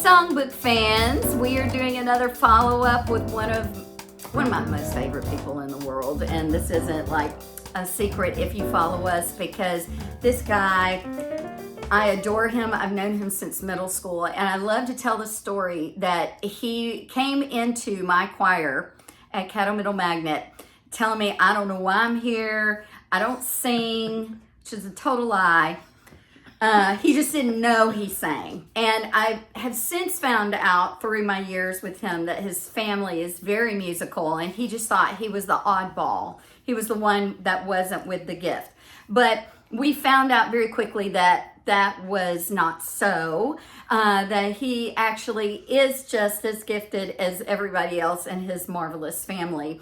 Songbook fans, we are doing another follow-up with one of my most favorite people in the world, and this isn't like a secret if you follow us, because this guy, I adore him. I've known him since middle school, and I love to tell the story that he came into my choir at Caddo Middle Magnet telling me, I don't know why I'm here, I don't sing, which is a total lie. He just didn't know he sang. And I have since found out through my years with him that his family is very musical, and he just thought he was the oddball. He was the one that wasn't with the gift. But we found out very quickly that that was not so, that he actually is just as gifted as everybody else in his marvelous family.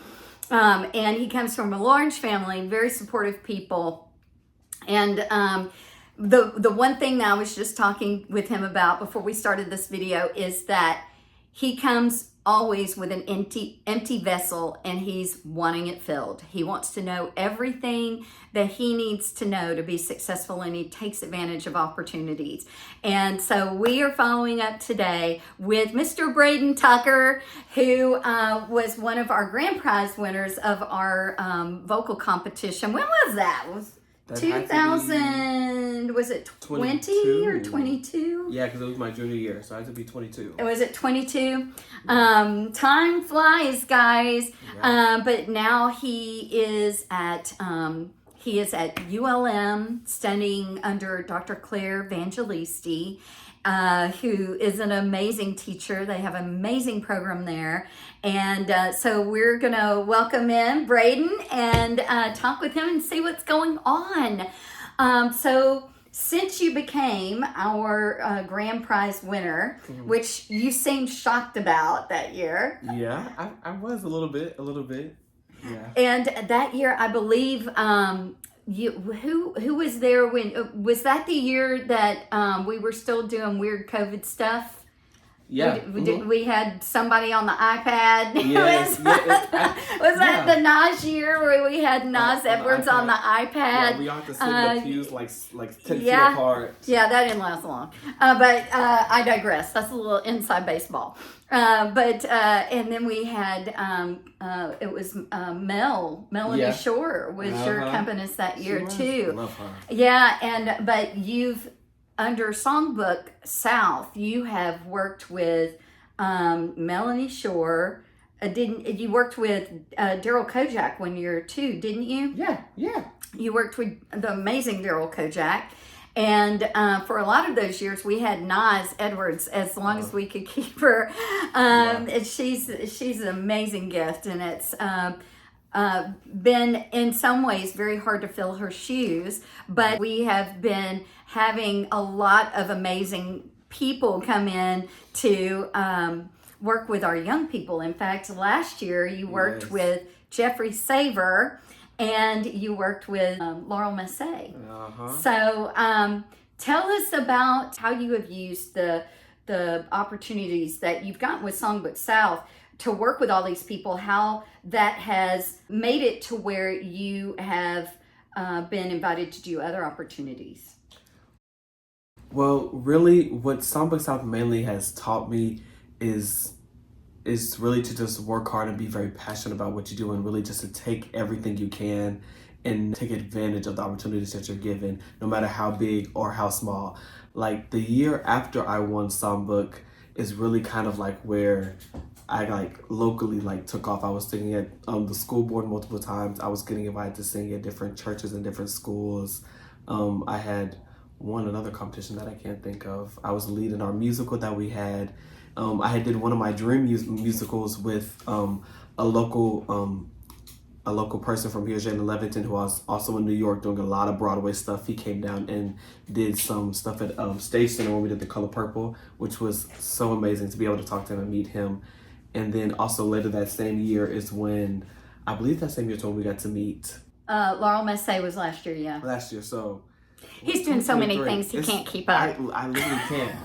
And he comes from a large family, very supportive people. And the one thing that I was just talking with him about before we started this video is that he comes always with an empty vessel, and he's wanting it filled. He wants to know everything that he needs to know to be successful, and he takes advantage of opportunities. And so we are following up today with Mr. Braden Tucker, who was one of our grand prize winners of our vocal competition. When was that? 2000, was it 20 or 22? Yeah, because it was my junior year, so I had to be 22. Was it 22? Time flies, guys. Yeah. But now he is at ULM studying under Dr. Claire Evangelisti, who is an amazing teacher. They have an amazing program there. And so we're going to welcome in Braden and talk with him and see what's going on. So since you became our grand prize winner, which you seemed shocked about that year. Yeah, I was a little bit. Yeah. And that year, I believe, who was there when, was that the year that we were still doing weird COVID stuff? Yeah. We had somebody on the iPad. Yes. Was that the Nas year where we had Nas Edwards on the iPad? Yeah, we all had to sit in the pews like 10 feet apart. Yeah, that didn't last long. But I digress. That's a little inside baseball. And then we had, it was Melanie Shore was your accompanist that year too. I love her. Yeah, but you've, under Songbook South, you have worked with Melanie Shore. You worked with Daryl Kojak one year too, didn't you? Yeah. You worked with the amazing Daryl Kojak. And for a lot of those years, we had Nas Edwards as long as we could keep her. And she's an amazing gift, and it's been in some ways very hard to fill her shoes. But we have been having a lot of amazing people come in to work with our young people. In fact, last year you worked with Jeffrey Saver, and you worked with Laurel Massey. So tell us about how you have used the opportunities that you've gotten with Songbook South to work with all these people, how that has made it to where you have been invited to do other opportunities. Well, really, what Songbook South mainly has taught me is really to just work hard and be very passionate about what you do, and really just to take everything you can and take advantage of the opportunities that you're given, no matter how big or how small. Like the year after I won Songbook is really kind of like where I locally took off. I was singing at the school board multiple times. I was getting invited to sing at different churches and different schools. I had won another competition that I can't think of. I was leading our musical that we had. I had did one of my dream musicals with a local person from here, Jaden Leviton, who was also in New York doing a lot of Broadway stuff. He came down and did some stuff at Stage Center when we did The Color Purple, which was so amazing to be able to talk to him and meet him. And then also later that same year is when, I believe that same year is when we got to meet. Laurel Massey was last year, yeah. Last year, so. He's doing so many things he can't keep up. I literally can't.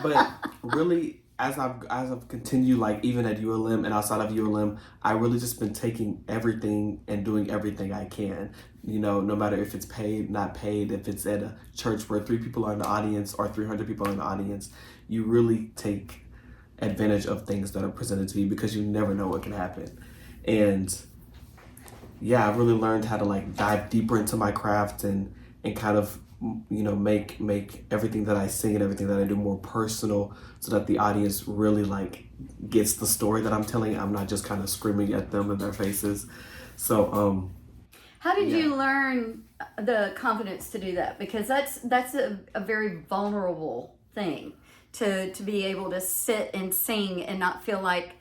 But really, as I've continued, even at ULM and outside of ULM, I really just been taking everything and doing everything I can. No matter if it's paid, not paid, if it's at a church where 3 people are in the audience or 300 people are in the audience, you really take advantage of things that are presented to you because you never know what can happen. And yeah, I really learned how to like dive deeper into my craft and kind of make everything that I sing and everything that I do more personal so that the audience really like gets the story that I'm telling. I'm not just kind of screaming at them in their faces. So how did you learn the confidence to do that? Because that's a very vulnerable thing to be able to sit and sing and not feel like,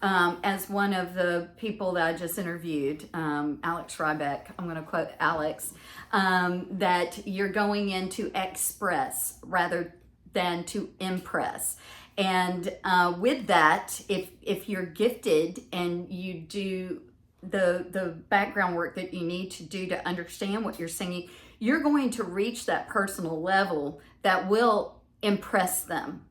as one of the people that I just interviewed, Alex Rybeck, I'm going to quote Alex, that you're going in to express rather than to impress. And with that, if you're gifted and you do the background work that you need to do to understand what you're singing, you're going to reach that personal level that will impress them.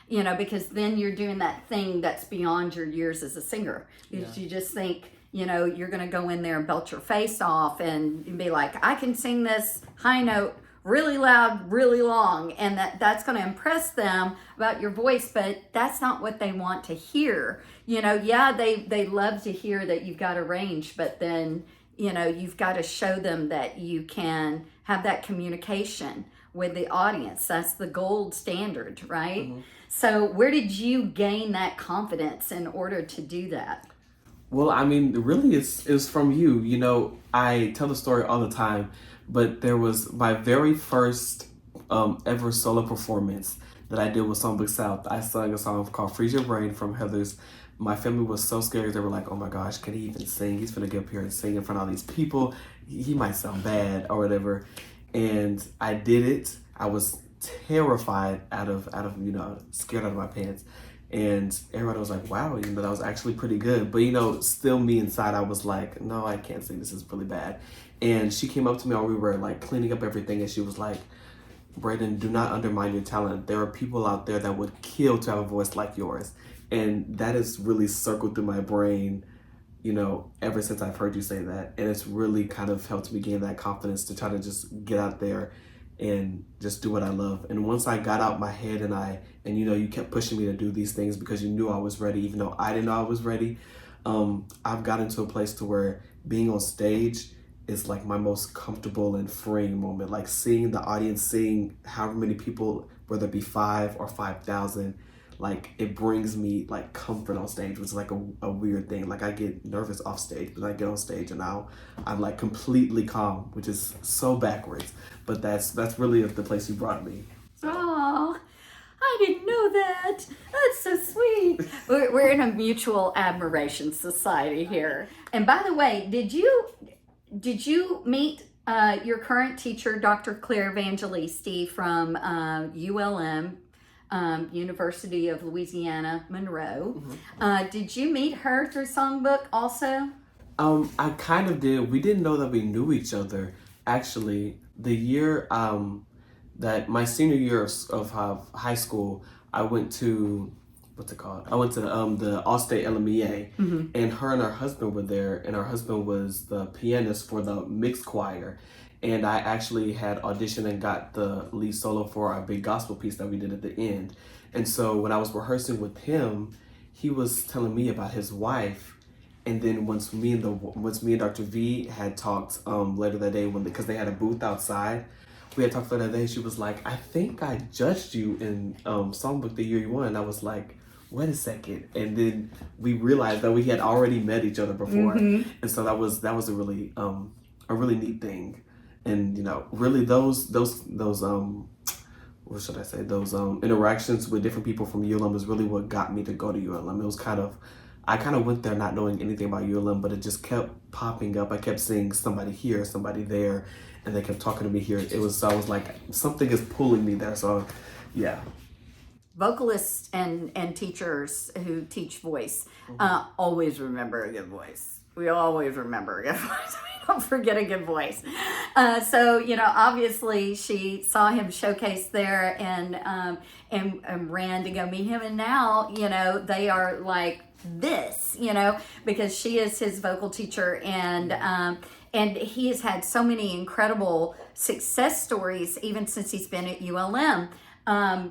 Because then you're doing that thing that's beyond your years as a singer. Because you just think, you're going to go in there and belt your face off and be like, I can sing this high note really loud, really long. And that's going to impress them about your voice, but that's not what they want to hear. They love to hear that you've got a range, but then, you've got to show them that you can have that communication with the audience. That's the gold standard, right? Mm-hmm. So where did you gain that confidence in order to do that? Well, I mean, really it's from you. I tell the story all the time, but there was my very first ever solo performance that I did with Songbook South. I sang a song called Freeze Your Brain from Heather's. My family was so scared. They were like, oh my gosh, can he even sing? He's gonna get up here and sing in front of all these people. He might sound bad or whatever. And I did it. I was terrified out of scared out of my pants. And everybody was like, wow, that was actually pretty good. But still me inside, I was like, no, I can't sing. This is really bad. And she came up to me while we were like cleaning up everything, and she was like, Braden, do not undermine your talent. There are people out there that would kill to have a voice like yours. And that has really circled through my brain, ever since I've heard you say that. And it's really kind of helped me gain that confidence to try to just get out there and just do what I love. And once I got out my head and you kept pushing me to do these things because you knew I was ready, even though I didn't know I was ready, I've gotten to a place to where being on stage is like my most comfortable and freeing moment. Like seeing the audience, seeing however many people, whether it be 5 or 5,000, like it brings me like comfort on stage, which is like a weird thing. Like I get nervous off stage, but I get on stage and now I'm like completely calm, which is so backwards. But that's really the place you brought me. Oh, I didn't know that. That's so sweet. We're in a mutual admiration society here. And by the way, did you meet your current teacher, Dr. Claire Evangelisti from ULM? University of Louisiana, Monroe. Mm-hmm. Did you meet her through Songbook also? I kind of did. We didn't know that we knew each other. Actually, the year that my senior year of high school, I went to what's it called? I went to the Allstate LMEA, mm-hmm. and her husband were there, and her husband was the pianist for the mixed choir. And I actually had auditioned and got the lead solo for a big gospel piece that we did at the end. And so when I was rehearsing with him, he was telling me about his wife. And then once me and Dr. V had talked later that day, because they had a booth outside, we had talked later that day. She was like, I think I judged you in Songbook the year you won. And I was like, wait a second. And then we realized that we had already met each other before. Mm-hmm. And so that was a really neat thing. And really those what should I say? Those interactions with different people from ULM is really what got me to go to ULM. It was I kind of went there not knowing anything about ULM, but it just kept popping up. I kept seeing somebody here, somebody there, and they kept talking to me here. I was like, something is pulling me there. So yeah. Vocalists and teachers who teach voice always remember a good voice. We always remember a good voice. Don't forget a good voice. So obviously she saw him showcased there and ran to go meet him. And now, they are like this, because she is his vocal teacher, and he has had so many incredible success stories even since he's been at ULM.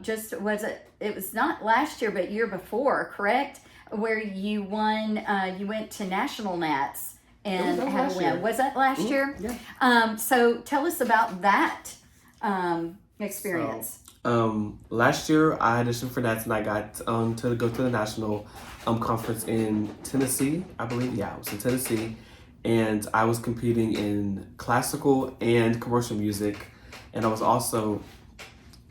Just was it it was not last year, but year before, correct? Where you won, you went to National Nats and had a win. Year. Was that last year? Yeah. So tell us about that experience. So, last year I auditioned for Nats and I got to go to the national conference in Tennessee, I believe. Yeah, it was in Tennessee. And I was competing in classical and commercial music. And I was also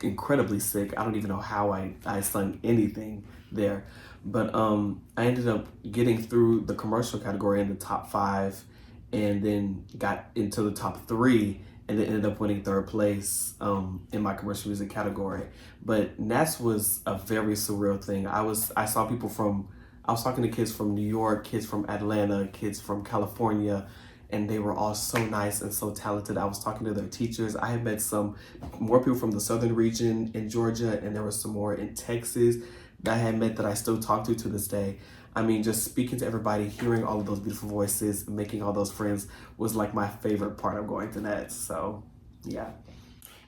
incredibly sick. I don't even know how I sung anything there. But I ended up getting through the commercial category in the top 5 and then got into the top 3 and then ended up winning 3rd place in my commercial music category. But Nats was a very surreal thing. I was talking to kids from New York, kids from Atlanta, kids from California, and they were all so nice and so talented. I was talking to their teachers. I had met some more people from the southern region in Georgia, and there were some more in Texas that I had met that I still talk to this day. I mean, just speaking to everybody, hearing all of those beautiful voices, making all those friends was like my favorite part of going to Nats. So, yeah.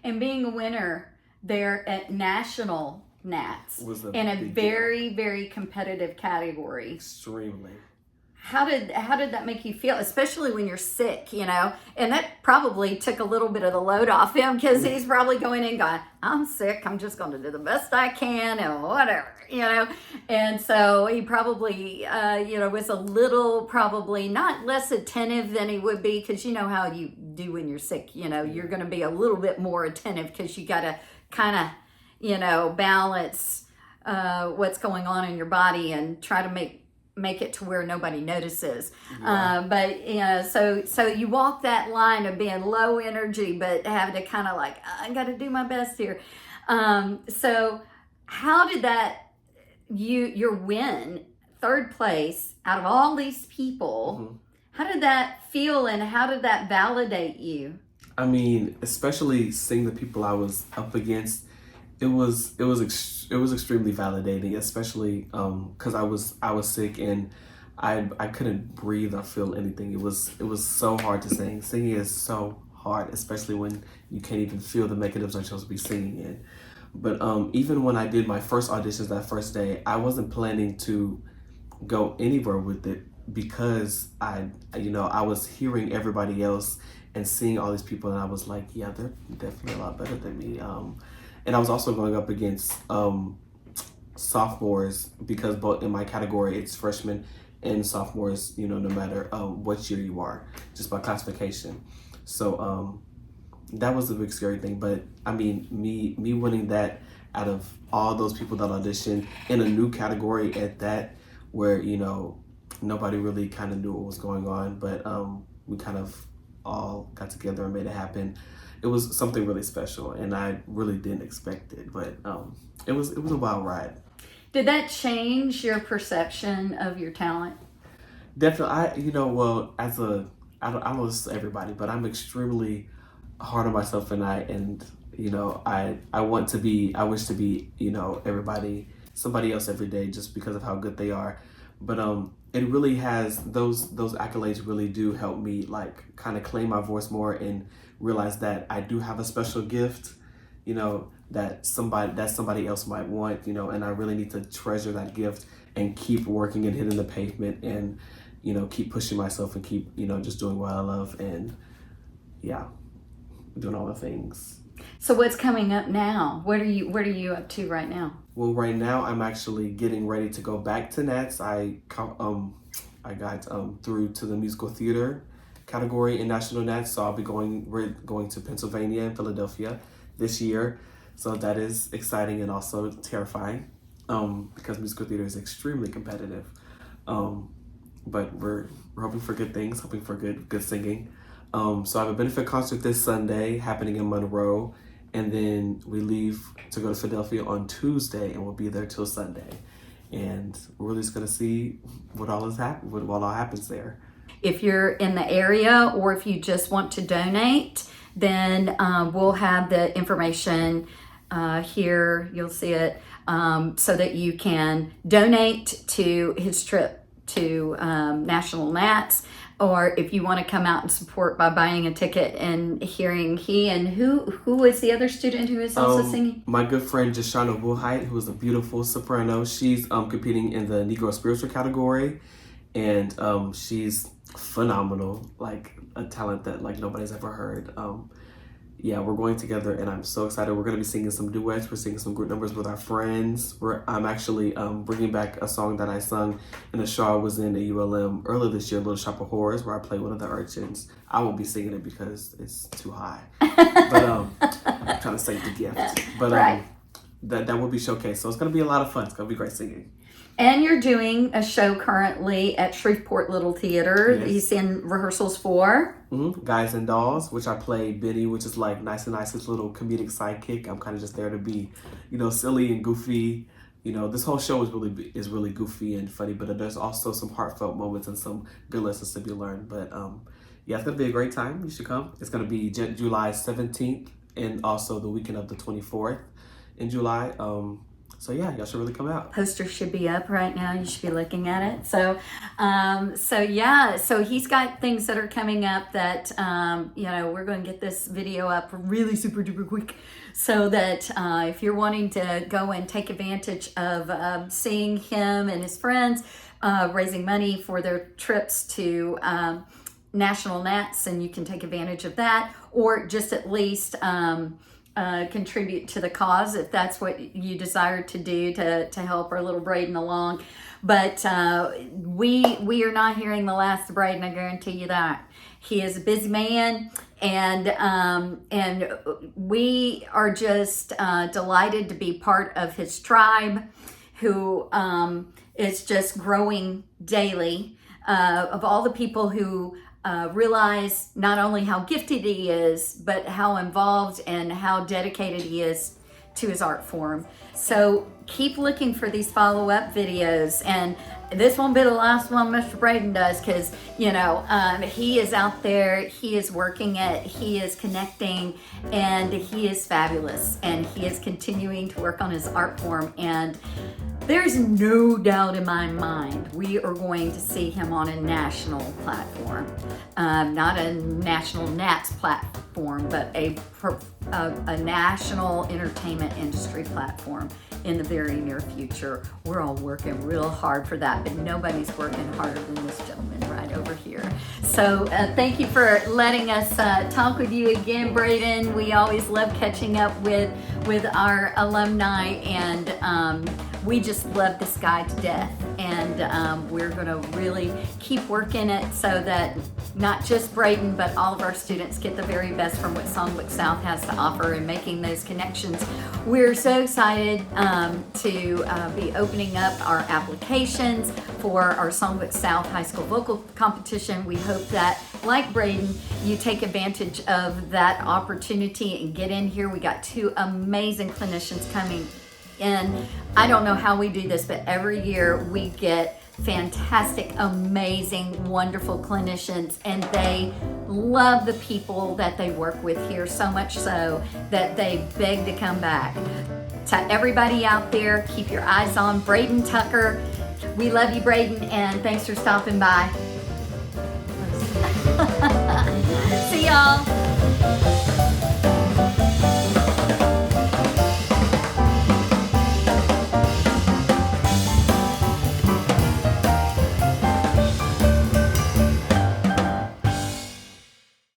And being a winner there at National Nats Was a in a big very, very competitive category. Extremely. How did that make you feel, especially when you're sick, you know? And that probably took a little bit of the load off him because he's probably going in going, I'm sick, I'm just going to do the best I can and whatever, you know? And so he probably, was a little probably not less attentive than he would be because you know how you do when you're sick, you know? You're going to be a little bit more attentive because you got to kind of, balance what's going on in your body and try to make it to where nobody notices. Yeah. So you walk that line of being low energy, but having to kind of like, I got to do my best here. So how did that, your win, 3rd place out of all these people, how did that feel and how did that validate you? I mean, especially seeing the people I was up against, it was extremely validating, especially because I was sick and I couldn't breathe or feel anything. It was so hard to sing. Singing is so hard, especially when you can't even feel the mechanisms I'm supposed to be singing in. But even when I did my first auditions that first day, I wasn't planning to go anywhere with it because I was hearing everybody else and seeing all these people, and I was like, yeah, they're definitely a lot better than me. And I was also going up against sophomores because both in my category, it's freshmen and sophomores, no matter what year you are, just by classification. So that was the big scary thing. But I mean, me winning that out of all those people that auditioned in a new category at that, where, nobody really kind of knew what was going on, but we kind of all got together and made it happen. It was something really special, and I really didn't expect it, but it was a wild ride. Did that change your perception of your talent? Definitely. I don't listen to everybody, but I'm extremely hard on myself, and I wish to be, somebody else every day just because of how good they are. But it really has, those accolades really do help me like kind of claim my voice more and realize that I do have a special gift, that somebody else might want, and I really need to treasure that gift and keep working and hitting the pavement and, keep pushing myself and keep, just doing what I love and doing all the things. So what's coming up now? What are you up to right now? Well, right now I'm actually getting ready to go back to Nats. I got through to the musical theater category in National Nats, so we're going to Pennsylvania and Philadelphia this year. So that is exciting and also terrifying because musical theater is extremely competitive. But we're hoping for good things, hoping for good singing. So I have a benefit concert this Sunday happening in Monroe, and then we leave to go to Philadelphia on Tuesday, and we'll be there till Sunday. And we're just gonna see what all happens there. If you're in the area or if you just want to donate, then we'll have the information here. You'll see it so that you can donate to his trip to National Nats, or if you want to come out and support by buying a ticket and hearing who is the other student who is also singing? My good friend Jashana Woolhite, who is a beautiful soprano. She's competing in the Negro Spiritual category, and she's phenomenal, like a talent that like nobody's ever heard. Yeah, we're going together, and I'm so excited. We're going to be singing some duets. We're singing some group numbers with our friends. I'm actually bringing back a song that I sung in a show I was in at ULM earlier this year, Little Shop of Horrors, where I played one of the urchins. I won't be singing it because it's too high, but I'm trying to save the gift. But right. that will be showcased, so it's going to be a lot of fun. It's going to be great singing. And you're doing a show currently at Shreveport Little Theater. Yes. He's in rehearsals for Guys and Dolls, which I play Benny, which is like nice and nicest little comedic sidekick. I'm kind of just there to be, silly and goofy. This whole show is really goofy and funny, but there's also some heartfelt moments and some good lessons to be learned. But yeah, it's gonna be a great time. You should come. It's gonna be July 17th and also the weekend of the 24th in July. So yeah, y'all should really come out. Poster should be up right now. You should be looking at it. So he's got things that are coming up that, we're going to get this video up really super duper quick so that if you're wanting to go and take advantage of seeing him and his friends raising money for their trips to National Nats, and you can take advantage of that, or just at least contribute to the cause if that's what you desire to do to help our little Braden along. But we are not hearing the last of Braden, I guarantee you that. He is a busy man, and we are just delighted to be part of his tribe, who is just growing daily, of all the people who realize not only how gifted he is, but how involved and how dedicated he is to his art form. So keep looking for these follow-up videos, and this won't be the last one Mr. Braden does, because he is out there, he is working it, he is connecting, and he is fabulous, and he is continuing to work on his art form, and there's no doubt in my mind we are going to see him on a national platform. Not a national Nats platform, but a national entertainment industry platform in the very near future. We're all working real hard for that, but nobody's working harder than this gentleman right over here. So thank you for letting us talk with you again, Braden. We always love catching up with our alumni, and we just love this guy to death, and we're going to really keep working it so that not just Braden, but all of our students get the very best from what Songbook South has to offer, and making those connections. We're so excited to be opening up our applications for our Songbook South High School Vocal Competition. We hope that, like Braden, you take advantage of that opportunity and get in here. We got 2 amazing clinicians coming in. I don't know how we do this, but every year we get fantastic, amazing, wonderful clinicians, and they love the people that they work with here, so much so that they beg to come back. To everybody out there, keep your eyes on Braden Tucker. We love you, Braden, and thanks for stopping by. See y'all.